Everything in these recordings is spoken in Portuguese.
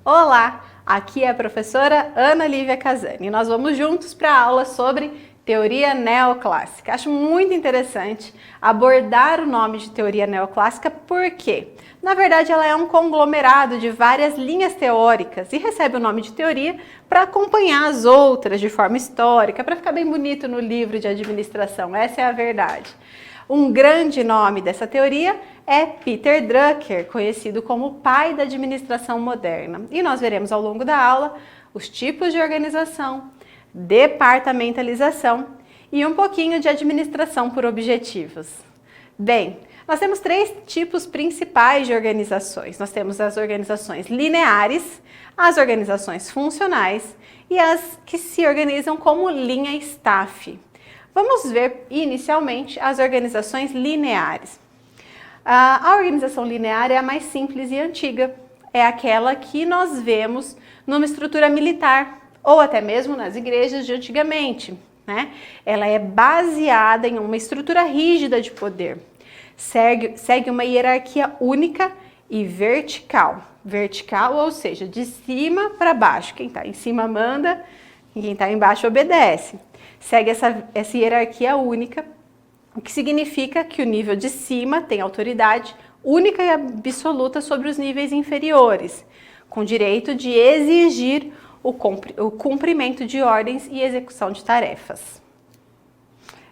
Olá, aqui é a professora Ana Lívia Casani e nós vamos juntos para a aula sobre teoria neoclássica. Acho muito interessante abordar o nome de teoria neoclássica porque, na verdade, ela é um conglomerado de várias linhas teóricas e recebe o nome de teoria para acompanhar as outras de forma histórica, para ficar bem bonito no livro de administração. Essa é a verdade. Um grande nome dessa teoria é Peter Drucker, conhecido como o pai da administração moderna. E nós veremos ao longo da aula os tipos de organização, departamentalização e um pouquinho de administração por objetivos. Bem, nós temos três tipos principais de organizações. Nós temos as organizações lineares, as organizações funcionais e as que se organizam como linha staff. Vamos ver inicialmente as organizações lineares. A organização linear é a mais simples e antiga. É aquela que nós vemos numa estrutura militar ou até mesmo nas igrejas de antigamente, né? Ela é baseada em uma estrutura rígida de poder. Segue uma hierarquia única e vertical. Vertical, ou seja, de cima para baixo. Quem está em cima manda e quem está embaixo obedece. Segue essa hierarquia única, o que significa que o nível de cima tem autoridade única e absoluta sobre os níveis inferiores, com direito de exigir o cumprimento de ordens e execução de tarefas.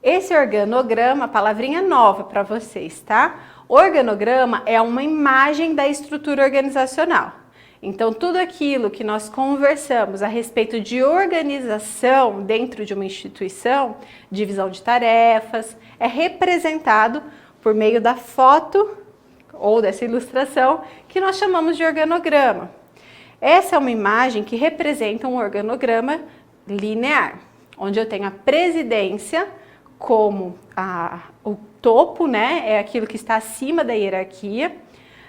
Esse organograma, palavrinha nova para vocês, tá? Organograma é uma imagem da estrutura organizacional. Então, tudo aquilo que nós conversamos a respeito de organização dentro de uma instituição, divisão de tarefas, é representado por meio da foto ou dessa ilustração que nós chamamos de organograma. Essa é uma imagem que representa um organograma linear, onde eu tenho a presidência como o topo, né? É aquilo que está acima da hierarquia.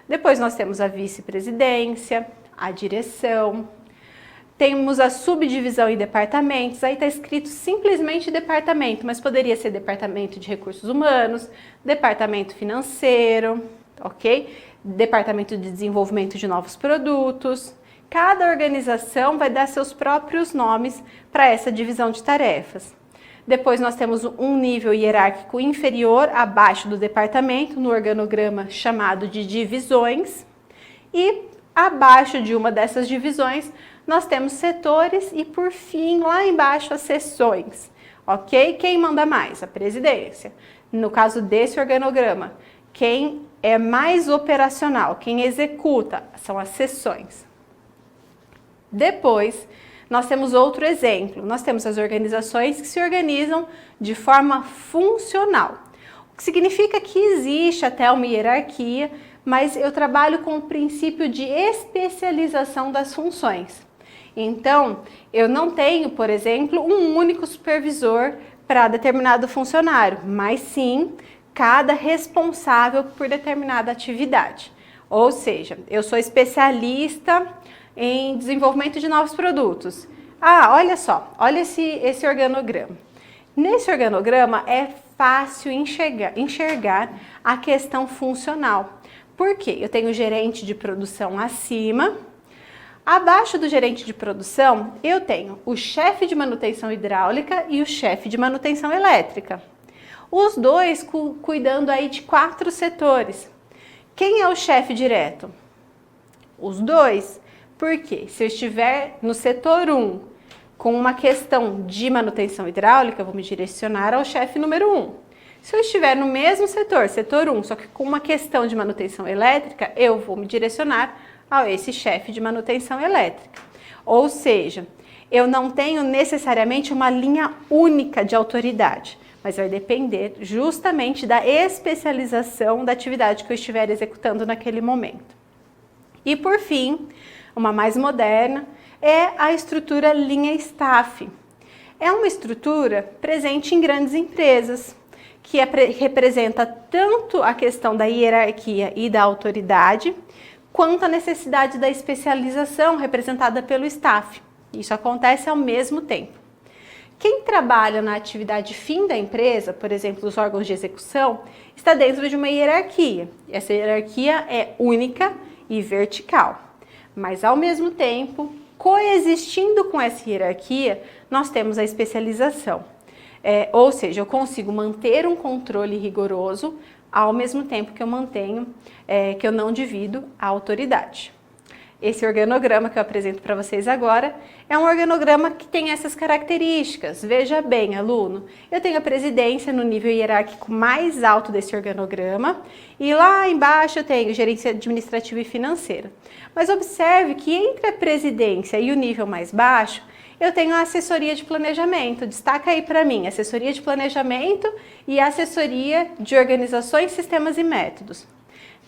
Depois nós temos a vice-presidência, a direção, temos a subdivisão em departamentos, aí está escrito simplesmente departamento, mas poderia ser departamento de recursos humanos, departamento financeiro, ok? Departamento de desenvolvimento de novos produtos. Cada organização vai dar seus próprios nomes para essa divisão de tarefas. Depois nós temos um nível hierárquico inferior, abaixo do departamento, no organograma chamado de divisões. E abaixo de uma dessas divisões, nós temos setores e, por fim, lá embaixo, as seções. Ok? Quem manda mais? A presidência. No caso desse organograma, quem é mais operacional, quem executa, são as seções. Depois, nós temos outro exemplo. Nós temos as organizações que se organizam de forma funcional. O que significa que existe até uma hierarquia, mas eu trabalho com o princípio de especialização das funções. Então, eu não tenho, por exemplo, um único supervisor para determinado funcionário, mas sim cada responsável por determinada atividade. Ou seja, eu sou especialista em desenvolvimento de novos produtos. Olha só, olha esse organograma. Nesse organograma é fácil enxergar a questão funcional. Por quê? Eu tenho o gerente de produção acima. Abaixo do gerente de produção, eu tenho o chefe de manutenção hidráulica e o chefe de manutenção elétrica. Os dois cuidando aí de 4 setores. Quem é o chefe direto? Os dois. Por quê? Se eu estiver no setor 1 com uma questão de manutenção hidráulica, eu vou me direcionar ao chefe número 1. Se eu estiver no mesmo setor 1, só que com uma questão de manutenção elétrica, eu vou me direcionar a esse chefe de manutenção elétrica. Ou seja, eu não tenho necessariamente uma linha única de autoridade, mas vai depender justamente da especialização da atividade que eu estiver executando naquele momento. E por fim, uma mais moderna, é a estrutura linha staff. É uma estrutura presente em grandes empresas, que representa tanto a questão da hierarquia e da autoridade, quanto a necessidade da especialização representada pelo staff. Isso acontece ao mesmo tempo. Quem trabalha na atividade fim da empresa, por exemplo, os órgãos de execução, está dentro de uma hierarquia. Essa hierarquia é única e vertical. Mas, ao mesmo tempo, coexistindo com essa hierarquia, nós temos a especialização. Ou seja, eu consigo manter um controle rigoroso, ao mesmo tempo que eu mantenho, que eu não divido a autoridade. Esse organograma que eu apresento para vocês agora é um organograma que tem essas características. Veja bem, aluno, eu tenho a presidência no nível hierárquico mais alto desse organograma e lá embaixo eu tenho gerência administrativa e financeira. Mas observe que entre a presidência e o nível mais baixo, eu tenho a assessoria de planejamento. Destaca aí para mim, assessoria de planejamento e assessoria de organizações, sistemas e métodos.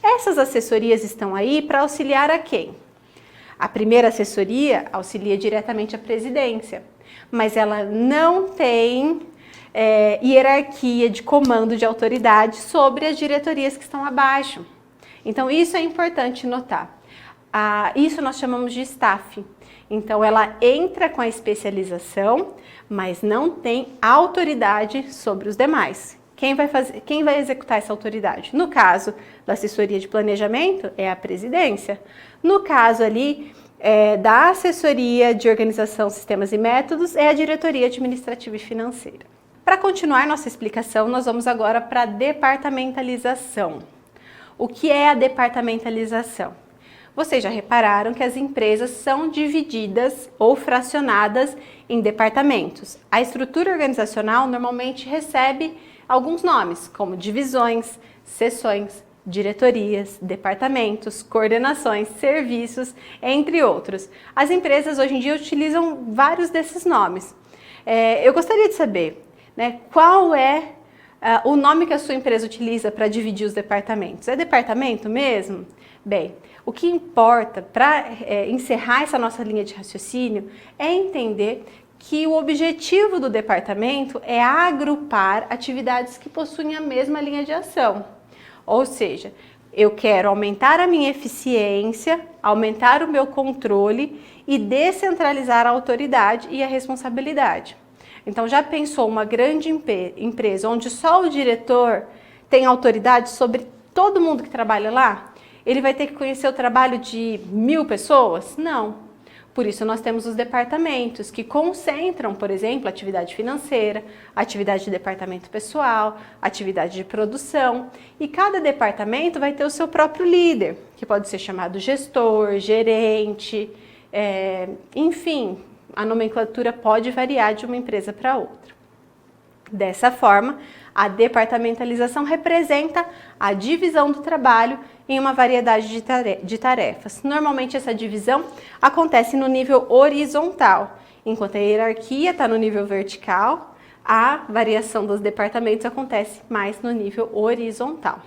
Essas assessorias estão aí para auxiliar a quem? A primeira assessoria auxilia diretamente a presidência, mas ela não tem hierarquia de comando de autoridade sobre as diretorias que estão abaixo. Então, isso é importante notar. Isso nós chamamos de staff. Então, ela entra com a especialização, mas não tem autoridade sobre os demais. Quem vai executar essa autoridade? No caso da assessoria de planejamento, é a presidência. No caso ali da assessoria de organização, sistemas e métodos, é a diretoria administrativa e financeira. Para continuar nossa explicação, nós vamos agora para a departamentalização. O que é a departamentalização? Vocês já repararam que as empresas são divididas ou fracionadas em departamentos. A estrutura organizacional normalmente recebe alguns nomes, como divisões, seções, diretorias, departamentos, coordenações, serviços, entre outros. As empresas hoje em dia utilizam vários desses nomes. Eu gostaria de saber, né, qual é o nome que a sua empresa utiliza para dividir os departamentos. É departamento mesmo? Bem, o que importa para encerrar essa nossa linha de raciocínio é entender que o objetivo do departamento é agrupar atividades que possuem a mesma linha de ação. Ou seja, eu quero aumentar a minha eficiência, aumentar o meu controle e descentralizar a autoridade e a responsabilidade. Então, já pensou uma grande empresa onde só o diretor tem autoridade sobre todo mundo que trabalha lá? Ele vai ter que conhecer o trabalho de 1000 pessoas? Não. Por isso, nós temos os departamentos que concentram, por exemplo, atividade financeira, atividade de departamento pessoal, atividade de produção. E cada departamento vai ter o seu próprio líder, que pode ser chamado gestor, gerente, enfim, a nomenclatura pode variar de uma empresa para outra. Dessa forma, a departamentalização representa a divisão do trabalho em uma variedade de tarefas. Normalmente essa divisão acontece no nível horizontal, enquanto a hierarquia está no nível vertical, a variação dos departamentos acontece mais no nível horizontal.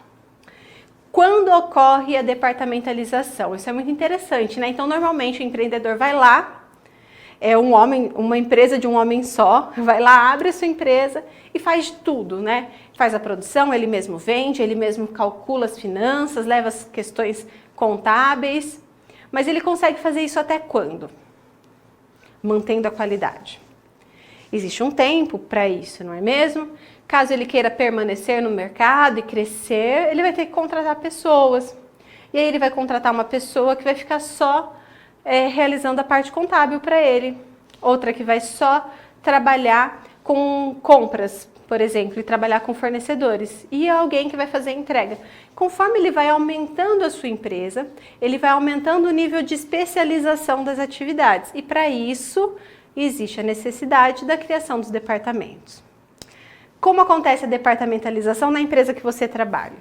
Quando ocorre a departamentalização? Isso é muito interessante, né? Então, normalmente o empreendedor vai lá, uma empresa de um homem só, vai lá, abre a sua empresa e faz tudo, né? Faz a produção, ele mesmo vende, ele mesmo calcula as finanças, leva as questões contábeis, mas ele consegue fazer isso até quando? Mantendo a qualidade. Existe um tempo para isso, não é mesmo? Caso ele queira permanecer no mercado e crescer, ele vai ter que contratar pessoas. E aí ele vai contratar uma pessoa que vai ficar só realizando a parte contábil para ele. Outra que vai só trabalhar com compras, por exemplo, e trabalhar com fornecedores. E alguém que vai fazer a entrega. Conforme ele vai aumentando a sua empresa, ele vai aumentando o nível de especialização das atividades. E para isso, existe a necessidade da criação dos departamentos. Como acontece a departamentalização na empresa que você trabalha?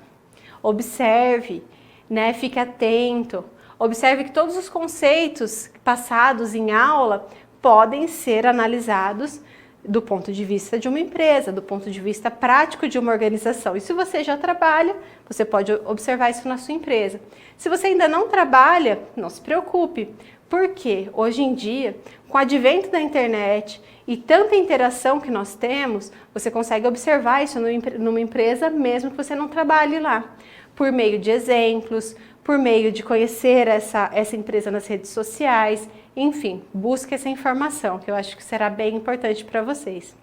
Observe, né? Fique atento. Observe que todos os conceitos passados em aula podem ser analisados do ponto de vista de uma empresa, do ponto de vista prático de uma organização. E se você já trabalha, você pode observar isso na sua empresa. Se você ainda não trabalha, não se preocupe, porque hoje em dia, com o advento da internet e tanta interação que nós temos, você consegue observar isso numa empresa mesmo que você não trabalhe lá, por meio de exemplos, por meio de conhecer essa empresa nas redes sociais, enfim, busque essa informação, que eu acho que será bem importante para vocês.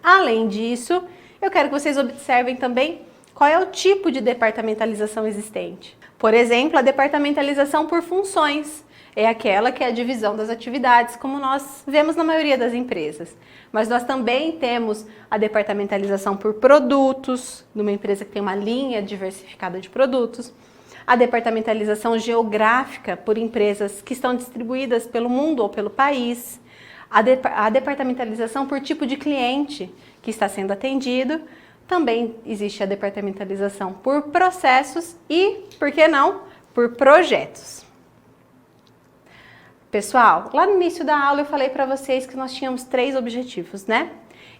Além disso, eu quero que vocês observem também Qual é o tipo de departamentalização existente? Por exemplo, a departamentalização por funções. É aquela que é a divisão das atividades, como nós vemos na maioria das empresas. Mas nós também temos a departamentalização por produtos, numa empresa que tem uma linha diversificada de produtos. A departamentalização geográfica por empresas que estão distribuídas pelo mundo ou pelo país. A departamentalização por tipo de cliente que está sendo atendido. Também existe a departamentalização por processos e, por que não, por projetos. Pessoal, lá no início da aula eu falei para vocês que nós tínhamos 3 objetivos, né?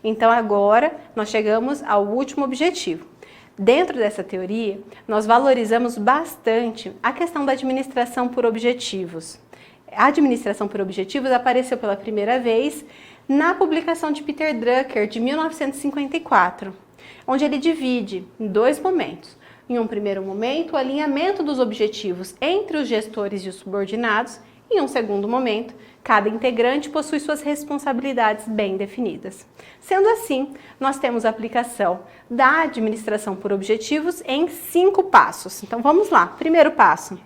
Então agora nós chegamos ao último objetivo. Dentro dessa teoria, nós valorizamos bastante a questão da administração por objetivos. A administração por objetivos apareceu pela primeira vez na publicação de Peter Drucker de 1954, onde ele divide em 2 momentos. Em um primeiro momento, o alinhamento dos objetivos entre os gestores e os subordinados. Em um segundo momento, cada integrante possui suas responsabilidades bem definidas. Sendo assim, nós temos a aplicação da administração por objetivos em 5 passos. Então vamos lá. Primeiro passo,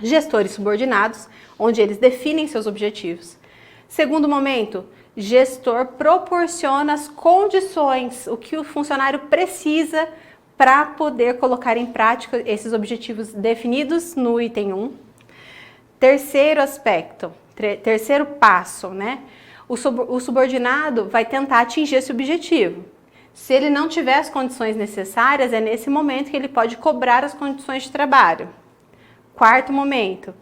gestores subordinados, onde eles definem seus objetivos. Segundo momento, gestor proporciona as condições, o que o funcionário precisa para poder colocar em prática esses objetivos definidos no item 1. Terceiro aspecto, terceiro passo, né? O subordinado vai tentar atingir esse objetivo. Se ele não tiver as condições necessárias, é nesse momento que ele pode cobrar as condições de trabalho. Quarto momento,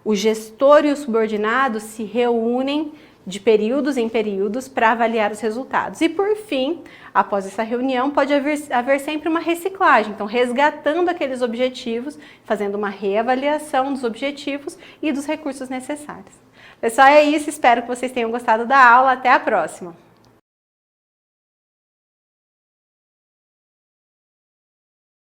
o gestor e o subordinado se reúnem de períodos em períodos para avaliar os resultados. E por fim, após essa reunião, pode haver sempre uma reciclagem, então resgatando aqueles objetivos, fazendo uma reavaliação dos objetivos e dos recursos necessários. Pessoal, é isso, espero que vocês tenham gostado da aula, até a próxima!